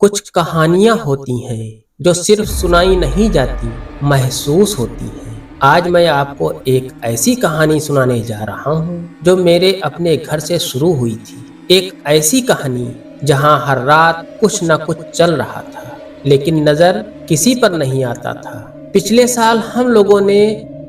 कुछ कहानियां होती हैं जो सिर्फ सुनाई नहीं जाती, महसूस होती हैं। आज मैं आपको एक ऐसी कहानी सुनाने जा रहा हूं जो मेरे अपने घर से शुरू हुई थी। एक ऐसी कहानी जहां हर रात कुछ न कुछ चल रहा था, लेकिन नजर किसी पर नहीं आता था। पिछले साल हम लोगों ने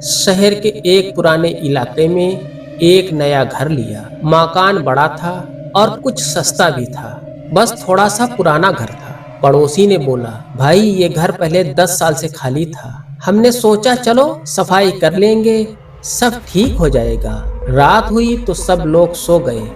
शहर के एक पुराने इलाके में एक नया घर लिया। मकान बड़ा था और कुछ सस्ता भी था, बस थोड़ा सा पुराना घर था। पड़ोसी ने बोला, भाई ये घर पहले 10 साल से खाली था। हमने सोचा चलो सफाई कर लेंगे, सब ठीक हो जाएगा। रात हुई तो सब लोग सो गए,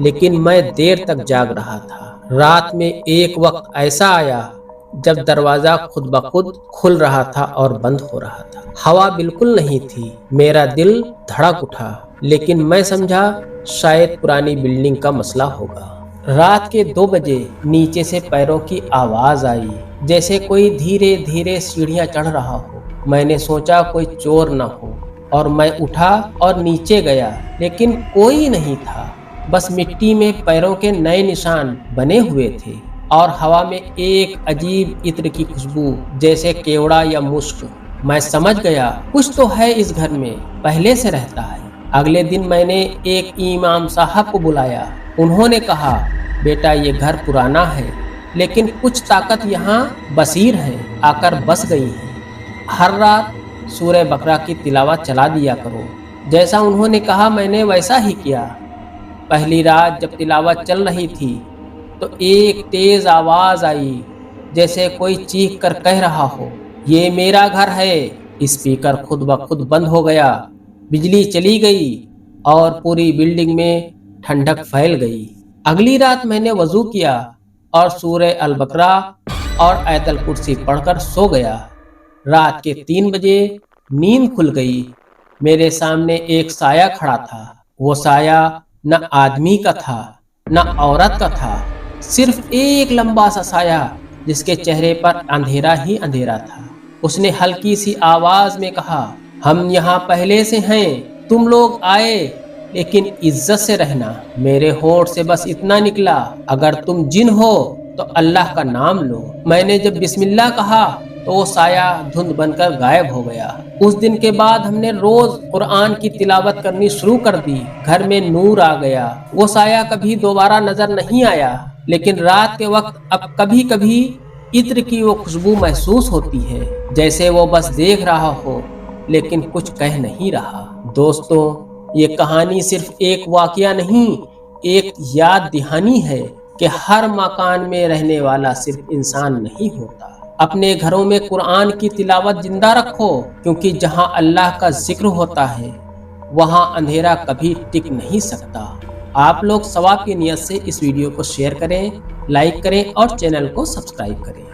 लेकिन मैं देर तक जाग रहा था। रात में एक वक्त ऐसा आया जब दरवाजा खुद ब खुद खुल रहा था और बंद हो रहा था। हवा बिल्कुल नहीं थी। मेरा दिल धड़क उठा, लेकिन मैं समझा शायद पुरानी बिल्डिंग का मसला होगा। रात के 2 बजे नीचे से पैरों की आवाज आई, जैसे कोई धीरे धीरे सीढ़ियां चढ़ रहा हो। मैंने सोचा कोई चोर न हो, और मैं उठा और नीचे गया, लेकिन कोई नहीं था। बस मिट्टी में पैरों के नए निशान बने हुए थे और हवा में एक अजीब इत्र की खुशबू, जैसे केवड़ा या मुश्क। मैं समझ गया कुछ तो है इस घर में, पहले से रहता है। अगले दिन मैंने एक इमाम साहब को बुलाया। उन्होंने कहा, बेटा ये घर पुराना है, लेकिन कुछ ताकत यहाँ बसीर है, आकर बस गई है। हर रात सूरह बकरा की तिलावत चला दिया करो। जैसा उन्होंने कहा मैंने वैसा ही किया। पहली रात जब तिलावत चल रही थी तो एक तेज आवाज आई, जैसे कोई चीख कर कह रहा हो, ये मेरा घर है। स्पीकर खुद ब खुद बंद हो गया, बिजली चली गई और पूरी बिल्डिंग में ठंडक फैल गई। अगली रात मैंने वजू किया और सूरह अल बकरा और आयतल कुर्सी पढ़कर सो गया। रात के 3 बजे नींद खुल गई। मेरे सामने एक साया खड़ा था। वो साया न आदमी का था न औरत का था, सिर्फ एक लंबा सा साया जिसके चेहरे पर अंधेरा ही अंधेरा था। उसने हल्की सी आवाज में कहा, हम यहाँ पहले से हैं, तुम लोग आए, लेकिन इज्जत से रहना। मेरे होठ से बस इतना निकला, अगर तुम जिन हो तो अल्लाह का नाम लो। मैंने जब बिस्मिल्लाह कहा तो वो साया धुंध बनकर गायब हो गया। उस दिन के बाद हमने रोज कुरान की तिलावत करनी शुरू कर दी। घर में नूर आ गया। वो साया कभी दोबारा नजर नहीं आया, लेकिन रात के वक्त अब कभी कभी इत्र की वो खुशबू महसूस होती है, जैसे वो बस देख रहा हो लेकिन कुछ कह नहीं रहा। दोस्तों, ये कहानी सिर्फ एक वाकया नहीं, एक याद दहानी है कि हर मकान में रहने वाला सिर्फ इंसान नहीं होता। अपने घरों में कुरान की तिलावत जिंदा रखो, क्योंकि जहां अल्लाह का जिक्र होता है वहां अंधेरा कभी टिक नहीं सकता। आप लोग सवाब की नियत से इस वीडियो को शेयर करें, लाइक करें और चैनल को सब्सक्राइब करें।